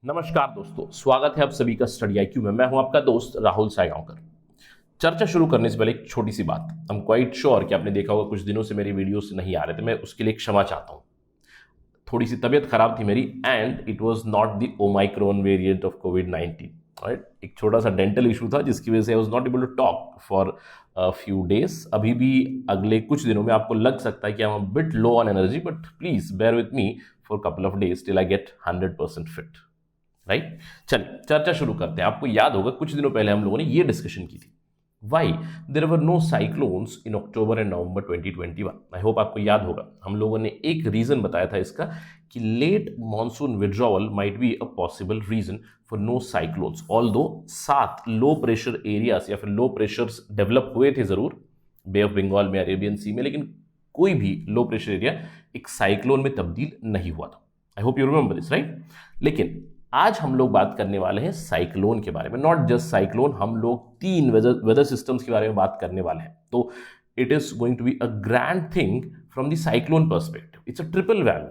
नमस्कार दोस्तों, स्वागत है आप सभी का स्टडी आईक्यू में। मैं हूं आपका दोस्त राहुल सायगांवकर। चर्चा शुरू करने से पहले एक छोटी सी बात। आई एम क्वाइट श्योर कि आपने देखा होगा कुछ दिनों से मेरी वीडियोस नहीं आ रहे थे। मैं उसके लिए क्षमा चाहता हूं। थोड़ी सी तबीयत खराब थी मेरी and it was not the omicron variant of COVID. Right, एक छोटा सा डेंटल इशू था जिसकी वजह से I was not able to talk for few days. अभी भी अगले कुछ दिनों में आपको लग सकता है कि I am a bit low on energy, but please bear with me for couple of days till I get 100% fit. Right, चलिए चर्चा शुरू करते हैं। आपको याद होगा कुछ दिनों पहले हम लोगों ने ये डिस्कशन की थी, why there were no cyclones in October and November 2021। I hope आपको याद होगा। हम लोगों ने एक रीजन बताया था इसका कि late monsoon withdrawal might be a possible reason for no cyclones. Although 7 low pressure areas या फिर लो प्रेशर्स डेवलप हुए थे जरूर बे ऑफ बंगाल में, अरेबियन सी में, लेकिन कोई भी लो प्रेशर एरिया एक साइक्लोन में तब्दील नहीं हुआ था। I hope you remember this, right. लेकिन आज हम लोग बात करने वाले हैं साइक्लोन के बारे में। नॉट जस्ट साइक्लोन, हम लोग 3 वेदर सिस्टम्स के बारे में बात करने वाले हैं। तो it is going to be a grand thing from the cyclone perspective. It's a triple value.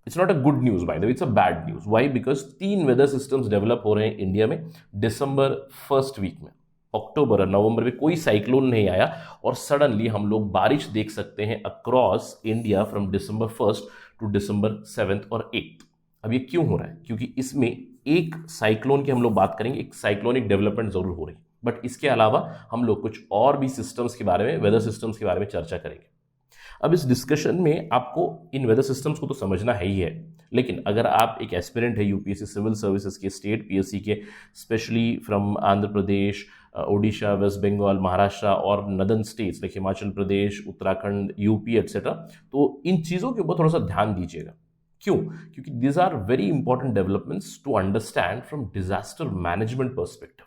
It's not a good news by the way, it's a bad news. Why? Because 3 weather systems develop हो रहे हैं India में दिसंबर first week में। अक्टूबर और नवंबर में कोई cyclone नहीं आया और सडनली हम लोग बारिश देख सकते हैं across India from December first to December 7th और 8th। अब ये क्यों हो रहा है? क्योंकि इसमें एक साइक्लोन की हम लोग बात करेंगे, एक साइक्लोनिक डेवलपमेंट जरूर हो रही है, बट इसके अलावा हम लोग कुछ और भी सिस्टम्स के बारे में, वेदर सिस्टम्स के बारे में चर्चा करेंगे। अब इस डिस्कशन में आपको इन वेदर सिस्टम्स को तो समझना है ही है, लेकिन अगर आप एक एस्पिरेंट है यूपीएससी सिविल सर्विसेज के, स्टेट पीएससी के, specially from Andhra Pradesh, Odisha, West Bengal, Maharashtra और northern states like Himachal Pradesh, Uttarakhand, UP etcetera, तो इन चीज़ों के ऊपर थोड़ा सा ध्यान दीजिएगा। क्यों? क्योंकि these are very important developments to understand from disaster management perspective.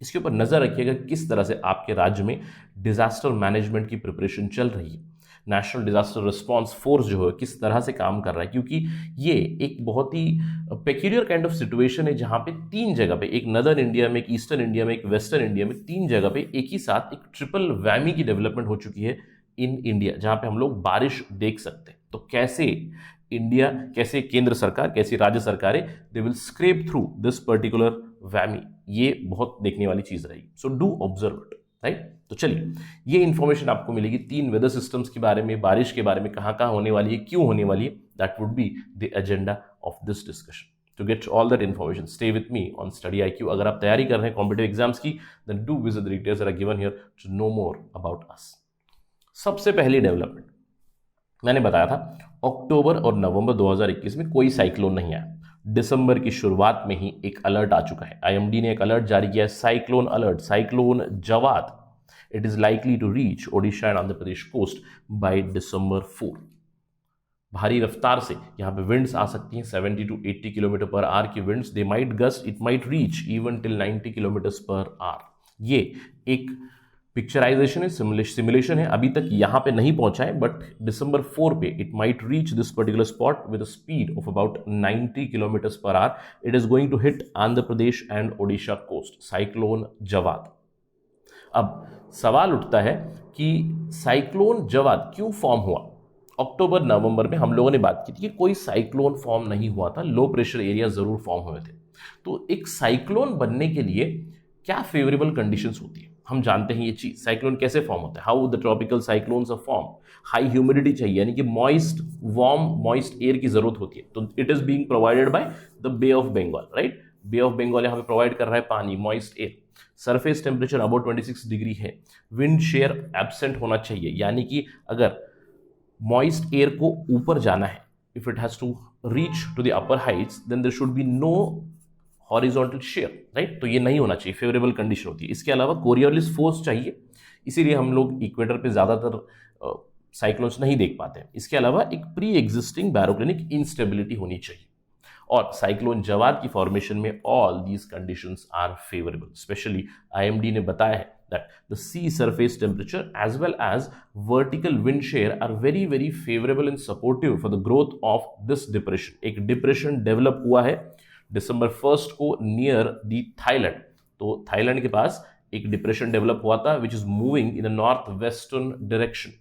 इसके ऊपर नजर रखिएगा किस तरह से आपके राज्य में डिजास्टर मैनेजमेंट की प्रिपरेशन चल रही है। नेशनल डिजास्टर रिस्पांस फोर्स जो है किस तरह से काम कर रहा है, क्योंकि ये एक बहुत ही पेक्यूलियर काइंड ऑफ सिचुएशन है जहां पे 3 जगह पे, एक नदर्न इंडिया में, एक ईस्टर्न इंडिया में, एक वेस्टर्न इंडिया में, 3 जगह पे एक ही साथ एक ट्रिपल वैमी की डेवलपमेंट हो चुकी है इन इंडिया, जहां पे हम लोग बारिश देख सकते हैं। तो कैसे इंडिया, कैसे केंद्र सरकार, कैसे राज्य सरकारें, they will scrape through this particular whammy, ये बहुत देखने वाली चीज रहेगी। So do observe it, right. तो चलिए, ये इंफॉर्मेशन आपको मिलेगी 3 वेदर सिस्टम्स के बारे में, बारिश के बारे में, कहां कहां होने वाली है, क्यों होने वाली है। That would be the agenda of this discussion. To get all that information, stay with me on Study IQ. अगर आप तैयारी कर रहे हैं कॉम्पिटिटिव एग्जाम्स की, then do visit the details that are given here to know more about us. सबसे पहली development मैंने बताया था, अक्टूबर और नवंबर 2021 में कोई साइक्लोन नहीं आया। दिसंबर की शुरुआत में ही एक अलर्ट आ चुका है। आईएमडी ने एक अलर्ट जारी किया है, cyclone alert, cyclone Jawad. It is likely to reach Odisha and Andhra Pradesh coast by December 4। भारी रफ्तार से यहाँ पे विंड्स आ सकती हैं, 70 to 80 किलोमीटर पर आवर की winds. They might gust, it might reach even till 90 kilometre per our. ये एक पिक्चराइजेशन है, सिमुलेशन है, अभी तक यहां पे नहीं पहुंचा है, बट दिसंबर 4 पे it might reach this particular spot with a speed of about 90 kilometre per hour. It is going to hit Andhra Pradesh and Odisha coast, cyclone Jawad. अब सवाल उठता है कि साइक्लोन जवाद क्यों फॉर्म हुआ? अक्टूबर नवंबर में हम लोगों ने बात की थी कि कोई साइक्लोन फॉर्म नहीं हुआ था, लो प्रेशर एरिया जरूर फॉर्म हुए थे। तो एक साइक्लोन बनने के लिए क्या फेवरेबल कंडीशंस होती है? हम जानते हैं ये चीज, साइक्लोन कैसे फॉर्म होता है, how the tropical cyclones are form. High humidity चाहिए, यानी कि मॉइस्ट, वार्म मॉइस्ट एयर की जरूरत होती है। तो it is being provided by the Bay of Bengal, right. Bay of Bengal यहाँ पे प्रोवाइड कर रहा है पानी, moist air. Surface temperature about 26 degree है। विंड शेयर एब्सेंट होना चाहिए, यानी कि अगर मॉइस्ट एयर को ऊपर जाना है, if it has to reach to the upper heights, then there should be no horizontal shear, right. तो ये नहीं होना चाहिए, फेवरेबल कंडीशन होती है। इसके अलावा कोरियोलिस फोर्स चाहिए, इसीलिए हम लोग इक्वेटर पे ज्यादातर साइक्लोन्स नहीं देख पाते हैं। इसके अलावा एक प्री एग्जिस्टिंग बैरोक्लिनिक इंस्टेबिलिटी होनी चाहिए। और साइक्लोन जवाद की फॉर्मेशन में all these conditions are favourable. Specially IMD ने बताया है that the sea surface temperature as well as vertical wind shear are very very favorable and supportive for the growth of this depression। एक depression develop हुआ है दिसंबर 1 को near the Thailand. तो Thailand के पास एक डिप्रेशन डेवलप हुआ था which is moving in the north western direction.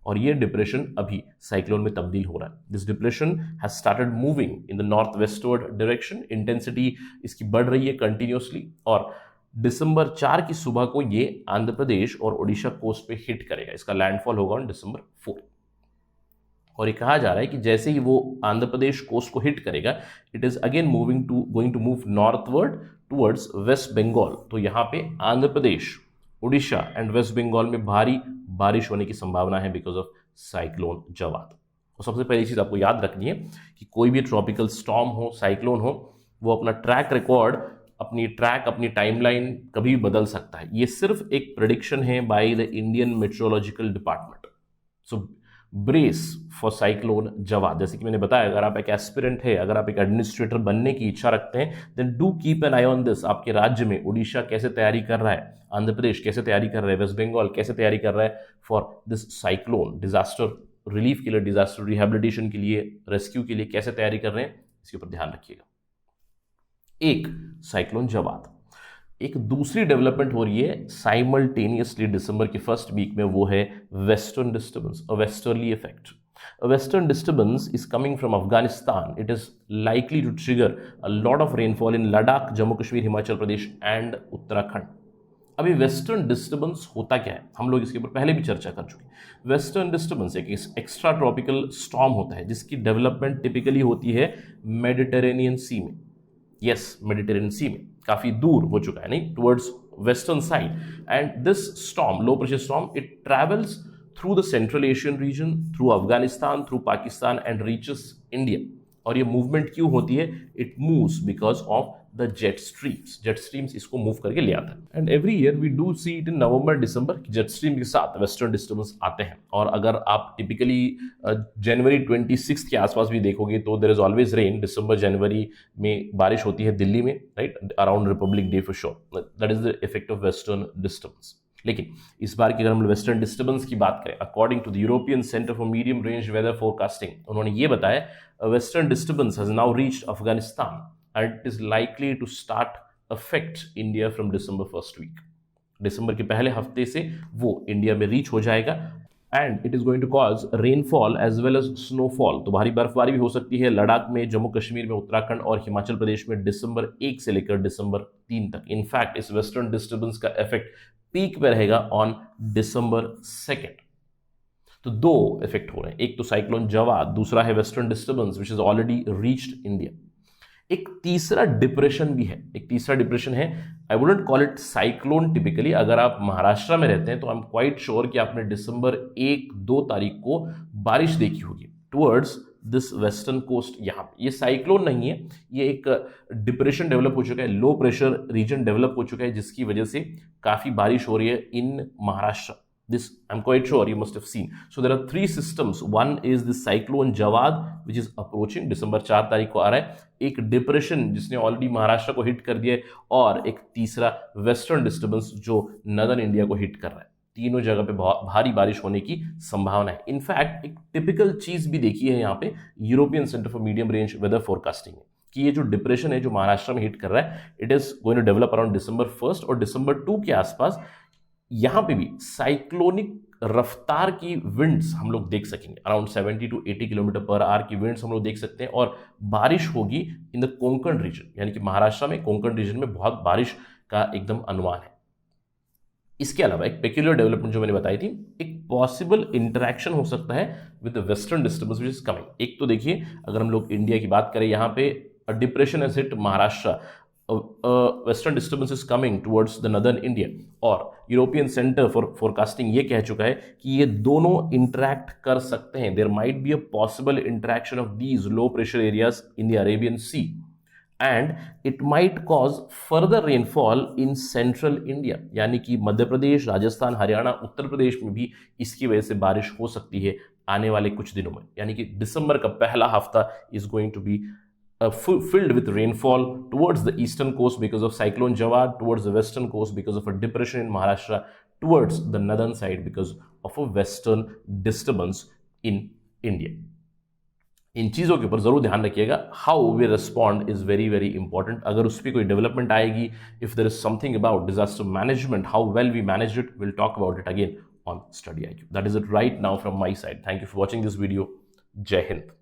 और ये डिप्रेशन अभी साइक्लोन में तब्दील हो रहा है। This depression has started moving in the north westward direction, intensity इसकी बढ़ रही है कंटिन्यूसली, और दिसंबर 4 की सुबह को ये आंध्र प्रदेश और ओडिशा कोस्ट पे हिट करेगा। इसका लैंडफॉल होगा ऑन दिसंबर 4, और ये कहा जा रहा है कि जैसे ही वो आंध्र प्रदेश कोस्ट को हिट करेगा, it is again going to move northward towards West Bengal. तो यहाँ पे आंध्र प्रदेश, उड़ीसा एंड वेस्ट बंगाल में भारी बारिश होने की संभावना है बिकॉज ऑफ साइक्लोन जवाद। और सबसे पहली चीज आपको याद रखनी है कि कोई भी ट्रॉपिकल स्टॉर्म हो, साइक्लोन हो, वो अपना ट्रैक रिकॉर्ड, अपनी टाइमलाइन कभी भी बदल सकता है। ये सिर्फ एक प्रेडिक्शन है by the Indian meteorological department. So brace for cyclone Jawad. जैसे कि मैंने बताया, अगर आप एक एस्पिरेंट है, अगर आप एक एडमिनिस्ट्रेटर बनने की इच्छा रखते हैं, then do keep an eye on this. आपके राज्य में उड़ीसा कैसे तैयारी कर रहा है, आंध्र प्रदेश कैसे तैयारी कर रहा है, वेस्ट बंगाल कैसे तैयारी कर रहा है for this cyclone, disaster relief के लिए, डिजास्टर रिहेबिलिटेशन के लिए, रेस्क्यू के लिए कैसे तैयारी कर रहे हैं, इसके ऊपर ध्यान रखिएगा। एक साइक्लोन जवाद। एक दूसरी डेवलपमेंट हो रही है साइमल्टेनियसली दिसंबर के फर्स्ट वीक में, वो है western disturbance, a westerly effect. A western disturbance is coming from Afghanistan. It is likely to trigger a lot of rainfall in Ladakh, Jammu Kashmir, Himachal Pradesh and Uttarakhand. अभी western disturbance होता क्या है, हम लोग इसके ऊपर पहले भी चर्चा कर चुके हैं। वेस्टर्न डिस्टर्बेंस एक एक्स्ट्रा ट्रॉपिकल स्टॉर्म होता है जिसकी डेवलपमेंट टिपिकली होती है मेडिटेरेनियन सी में। यस, मेडिटेरेनियन सी में, काफी दूर हो चुका है, नहीं, towards western side. And this storm, low pressure storm, it travels through the central Asian region, through Afghanistan, through Pakistan and reaches India. और ये मूवमेंट क्यों होती है? It moves because of the jet streams इसको मूव करके ले आता है। And every year we do see it in November December, jet stream के साथ वेस्टर्न डिस्टर्बेंस आते हैं। और अगर आप टिपिकली जनवरी 26 के आसपास भी देखोगे तो देयर इज ऑलवेज रेन। दिसंबर जनवरी में बारिश होती है दिल्ली में, right, around Republic day for sure. That is the effect of western disturbance. लेकिन इस बार की अगर हम वेस्टर्न डिस्टर्बेंस की बात करें, according to the European centre for medium range weather forecasting, उन्होंने ये बताया western disturbance has now reached Afghanistan and it is likely to start affect India from December first week. दिसंबर के पहले हफ्ते से वो इंडिया में रीच हो जाएगा and it is going to cause rainfall as well as snowfall. तो भारी बर्फबारी भी हो सकती है लद्दाख में, जम्मू कश्मीर में, उत्तराखंड और हिमाचल प्रदेश में दिसंबर 1 से लेकर दिसंबर 3 तक। इनफैक्ट इस वेस्टर्न डिस्टर्बेंस का इफेक्ट पीक पे रहेगा ऑन दिसंबर 2। तो दो इफेक्ट हो रहे हैं, एक तो साइक्लोन जवाद, दूसरा है western disturbance which is already reached India. एक तीसरा डिप्रेशन भी है, I wouldn't call it cyclone typically. अगर आप महाराष्ट्र में रहते हैं तो आई एम क्वाइट श्योर कि आपने दिसंबर 1-2 तारीख को बारिश देखी होगी टुवर्ड्स दिस वेस्टर्न कोस्ट। यहाँ पे ये साइक्लोन नहीं है, ये एक डिप्रेशन डेवलप हो चुका है, लो प्रेशर रीजन डेवलप हो चुका है, जिसकी वजह से काफी बारिश हो रही है इन Maharashtra. This I'm quite sure you must have seen. So there are 3 systems. One is the cyclone Jawad, which is approaching. दिसंबर 4 तारीख को आ रहा है। एक डिप्रेशन जिसने ऑलरेडी महाराष्ट्र को हिट कर दिया है, और एक तीसरा वेस्टर्न डिस्टर्बेंस जो नदर्न इंडिया को हिट कर रहा है। तीनों जगह पे बहुत भारी बारिश होने की संभावना है। इनफैक्ट एक टिपिकल चीज भी देखी है यहाँ पे European centre for medium range weather forecasting में, कि ये जो डिप्रेशन है जो महाराष्ट्र में हिट कर रहा है, it is going to develop around दिसंबर 1 और दिसंबर 2 के आसपास। यहां पे भी साइक्लोनिक रफ्तार की विंड्स हम लोग देख सकेंगे, around 70 to 80 kilometre per our की विंड्स हम लोग देख सकते हैं। और बारिश होगी इन द कोंकण रीजन, यानी कि महाराष्ट्र में कोंकण रीजन में बहुत बारिश का एकदम अनुमान है। इसके अलावा एक पेक्यूलियर डेवलपमेंट जो मैंने बताई थी, एक पॉसिबल इंटरेक्शन हो सकता है with the western disturbance which is coming. एक तो देखिए, अगर हम लोग इंडिया की बात करें, यहाँ पे depression has hit Maharashtra, western disturbance is coming towards the northern India, और यूरोपियन सेंटर फॉर फोरकास्टिंग ये कह चुका है कि ये दोनों इंटरैक्ट कर सकते हैं। There might be a possible interaction of these low pressure areas in the Arabian sea, and it might cause further rainfall in central India, यानी कि मध्य प्रदेश, राजस्थान, हरियाणा, उत्तर प्रदेश में भी इसकी वजह से बारिश हो सकती है आने वाले कुछ दिनों में। यानी कि दिसंबर का पहला हफ्ता is going to be filled with rainfall towards the eastern coast because of cyclone Jawad, towards the western coast because of a depression in Maharashtra, towards the northern side because of a western disturbance in India. इन चीज़ों के ऊपर ज़रूर ध्यान रखिएगा। How we respond is very very important. अगर उस पर कोई डेवलपमेंट आएगी, if there is something about disaster management, how well we manage it, will talk about it again on Study IQ. That is it right now from my side. Thank you for watching this video. Jai Hind.